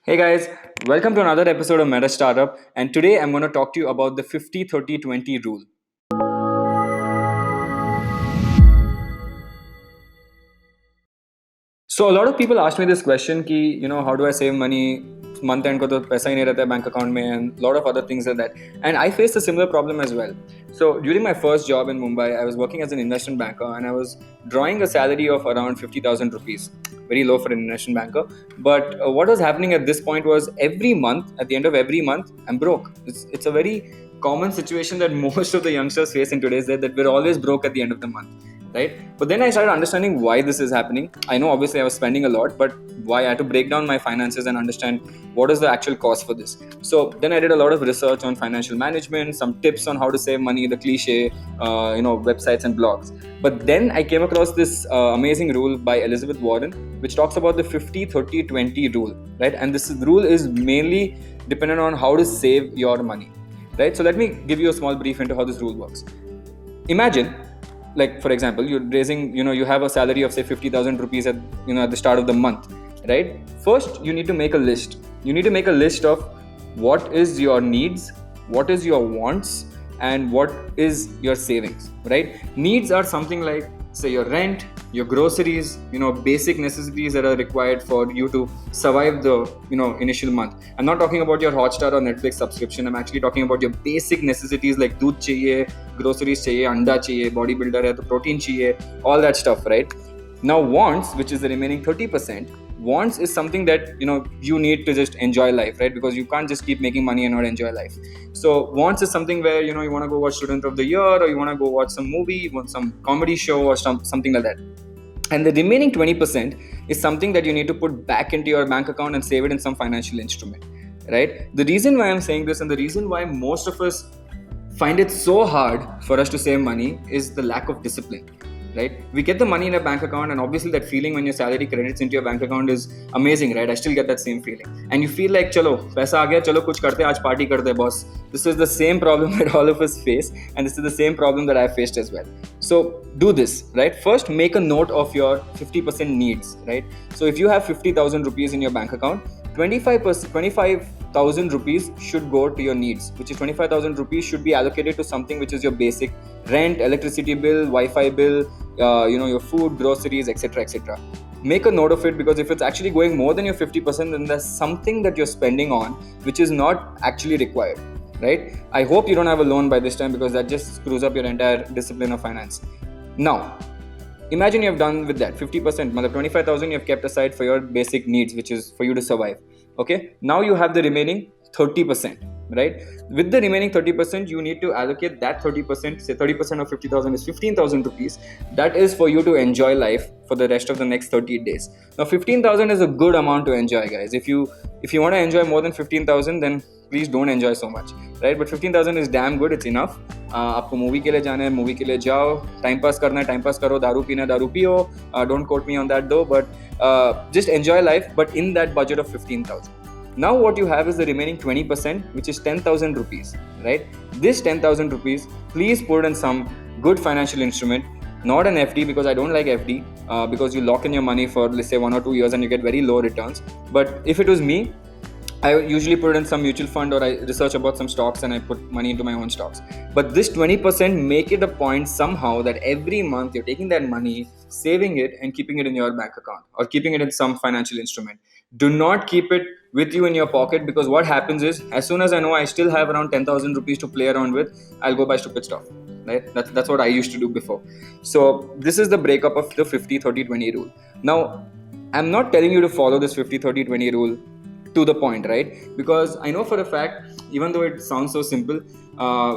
Hey guys, welcome to another episode of Meta Startup. And today I'm going to talk to you about the 50-30-20 rule. So a lot of people ask me this question ki, how do I save money? Month end ko to paisa hi nahi rehta hai bank account mein, and a lot of other things like that. And I faced a similar problem as well. So during my first job in Mumbai, I was working as an investment banker and I was drawing a salary of around 50,000 rupees. Very low for an investment banker. But what was happening at this point was every month, at the end of every month, I'm broke. It's a very common situation that most of the youngsters face in today's day, that we're always broke at the end of the month, right? But then I started understanding why this is happening. I know obviously I was spending a lot, but why? I had to break down my finances and understand what is the actual cost for this. So then I did a lot of research on financial management, some tips on how to save money, the cliche websites and blogs. But then I came across this amazing rule by Elizabeth Warren, which talks about the 50-30-20 rule, right? And this rule is mainly dependent on how to save your money, right? So let me give you a small brief into how this rule works. Imagine, like for example, you're raising, you have a salary of say 50,000 rupees at the start of the month, right? First you need to make a list. You need to make a list of what is your needs, what is your wants, and what is your savings, right? Needs are something like say your rent, your groceries, basic necessities that are required for you to survive the initial month. I'm not talking about your Hotstar or Netflix subscription. I'm actually talking about your basic necessities like doodh chahiye, groceries chahiye, anda chahiye, bodybuilder hai to protein chahiye, all that stuff, right? Now wants, which is the remaining 30%, wants is something that you need to just enjoy life, right? Because you can't just keep making money and not enjoy life. So wants is something where you want to go watch Student of the Year, or you want to go watch some movie, some comedy show, or something like that. And the remaining 20% is something that you need to put back into your bank account and save it in some financial instrument, right? The reason why I'm saying this, and the reason why most of us find it so hard for us to save money, is the lack of discipline, right? We get the money in a bank account, and obviously that feeling when your salary credits into your bank account is amazing, right? I still get that same feeling, and you feel like chalo paisa aa gaya, chalo kuch karte, aaj party karte boss. This is the same problem that all of us face, and this is the same problem that I faced as well. So do this, right? First make a note of your 50% needs, right? So if you have 50,000 rupees in your bank account, 25,000 rupees should go to your needs, which is 25,000 rupees should be allocated to something which is your basic rent, electricity bill, Wi-Fi bill, your food, groceries, etc., etc. Make a note of it, because if it's actually going more than your 50%, then there's something that you're spending on which is not actually required, right? I hope you don't have a loan by this time, because that just screws up your entire discipline of finance. Now, imagine you have done with that 50%, 25,000 you have kept aside for your basic needs, which is for you to survive. Okay, now you have the remaining 30%, right? With the remaining 30%, you need to allocate that 30%. Say 30% of 50,000 is 15,000 rupees. That is for you to enjoy life for the rest of the next 30 days. Now 15,000 is a good amount to enjoy, guys. If you want to enjoy more than 15,000, then please don't enjoy so much, right? But 15,000 is damn good. It's enough. आपको movie के लिए जाना है, movie के लिए जाओ. Time pass करना है, टाइम पास करो. दारू पीना है, दारू पियो. Don't quote me on that though, but just enjoy life, but in that budget of 15,000. Now what you have is the remaining 20%, which is 10,000 rupees, right? This 10,000 rupees, please put in some good financial instrument, not an FD, because I don't like FD, because you lock in your money for, let's say, 1 or 2 years and you get very low returns. But if it was me, I usually put in some mutual fund, or I research about some stocks and I put money into my own stocks. But this 20%, make it a point somehow that every month you're taking that money, saving it, and keeping it in your bank account or keeping it in some financial instrument. Do not keep it with you in your pocket, because what happens is, as soon as I know I still have around 10,000 rupees to play around with, I'll go buy stupid stuff, right? That's what I used to do before. So this is the breakup of the 50-30-20 rule. Now, I'm not telling you to follow this 50-30-20 rule to the point, right? Because I know for a fact, even though it sounds so simple,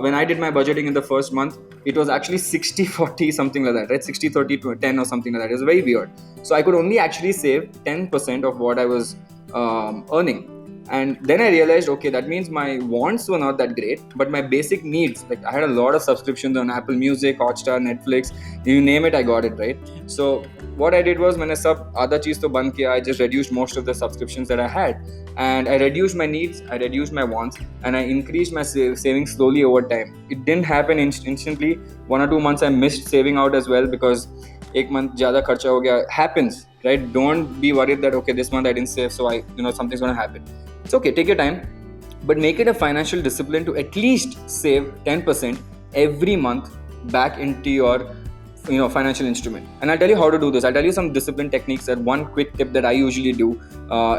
when I did my budgeting in the first month, it was actually 60-40, something like that, right? 60-30-10 or something like that. It was very weird. So I could only actually save 10% of what I was earning. And then I realized, okay, that means my wants were not that great, but my basic needs, like I had a lot of subscriptions on Apple Music, Hotstar, Netflix, you name it, I got it, right? So what I did was, when I आधा चीज तो बंद किया, I just reduced most of the subscriptions that I had, and I reduced my needs, I reduced my wants, and I increased my savings slowly over time. It didn't happen instantly. 1 or 2 months I missed saving out as well, because एक month ज़्यादा खर्चा हो गया, happens, right? Don't be worried that okay, this month I didn't save, so something's gonna happen. It's okay, take your time, but make it a financial discipline to at least save 10% every month back into your financial instrument. And I'll tell you how to do this. I'll tell you some discipline techniques, that one quick tip that I usually do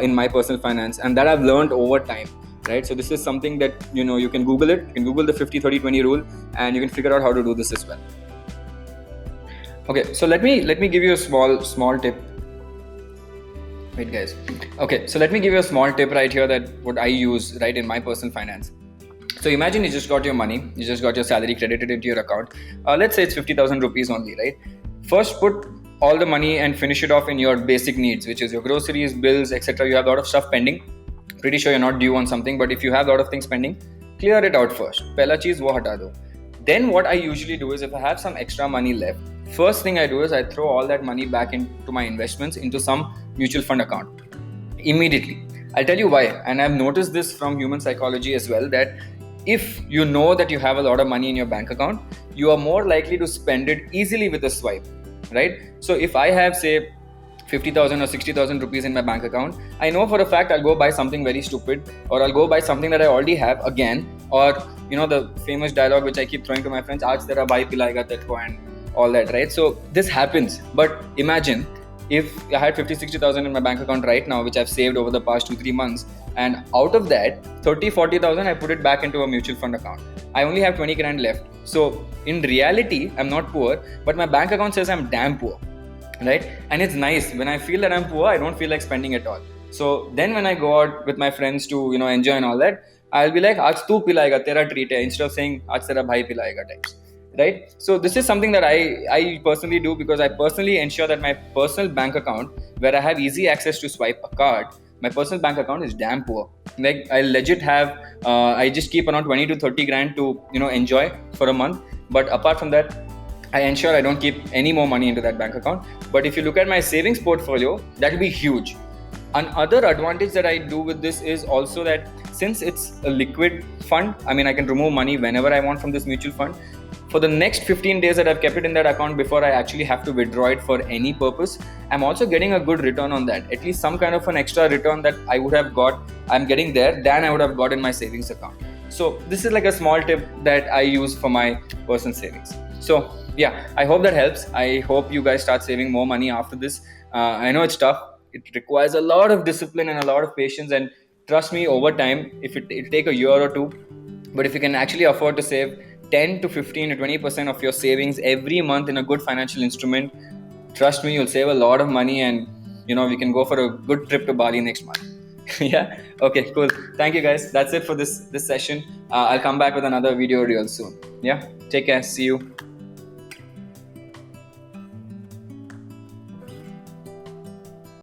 in my personal finance, and that I've learned over time, right? So this is something that you can Google it. You can Google the 50-30-20 rule, and you can figure out how to do this as well. Okay, so let me give you a small tip. Wait, guys. Okay, so let me give you a small tip right here, that what I use right in my personal finance. So imagine you just got your money, you just got your salary credited into your account. Let's say it's 50,000 rupees only, right? First, put all the money and finish it off in your basic needs, which is your groceries, bills, etc. You have a lot of stuff pending. Pretty sure you're not due on something, but if you have a lot of things pending, clear it out first. Pehla cheez wo hata do. Then what I usually do is, if I have some extra money left, first thing I do is I throw all that money back into my investments, into some mutual fund account immediately. I'll tell you why. And I've noticed this from human psychology as well, that if you know that you have a lot of money in your bank account, you are more likely to spend it easily with a swipe, right? So if I have, say, 50,000 or 60,000 rupees in my bank account, I know for a fact I'll go buy something very stupid, or I'll go buy something that I already have again, or the famous dialogue which I keep throwing to my friends, aaj tera bhai pilayega tekko, and all that, right? So this happens. But imagine if I had 50-60,000 in my bank account right now, which I've saved over the past 2-3 months, and out of that 30-40,000 I put it back into a mutual fund account. I only have 20 grand left. So in reality, I'm not poor, but my bank account says I'm damn poor, right? And it's nice. When I feel that I'm poor, I don't feel like spending at all. So then when I go out with my friends to enjoy and all that, I'll be like, aaj tu pilayega, tera treat hai, instead of saying aaj tera bhai pilayega types, right? So this is something that I personally do, because I personally ensure that my personal bank account, where I have easy access to swipe a card, my personal bank account is damn poor. Like, I legit have I just keep around 20-30 grand to enjoy for a month. But apart from that, I ensure I don't keep any more money into that bank account. But if you look at my savings portfolio, that will be huge. Another advantage that I do with this is also that, since it's a liquid fund, I mean, I can remove money whenever I want from this mutual fund. For the next 15 days that I've kept it in that account before I actually have to withdraw it for any purpose, I'm also getting a good return on that. At least some kind of an extra return that I would have got, I'm getting there, than I would have got in my savings account. So this is like a small tip that I use for my personal savings. So yeah, I hope that helps. I hope you guys start saving more money after this. I know it's tough. It requires a lot of discipline and a lot of patience. And trust me, over time, it'll take a year or two. But if you can actually afford to save 10 to 15 to 20% of your savings every month in a good financial instrument, trust me, you'll save a lot of money, and we can go for a good trip to Bali next month. Yeah. Okay, cool. Thank you, guys. That's it for this session. I'll come back with another video real soon. Yeah. Take care. See you.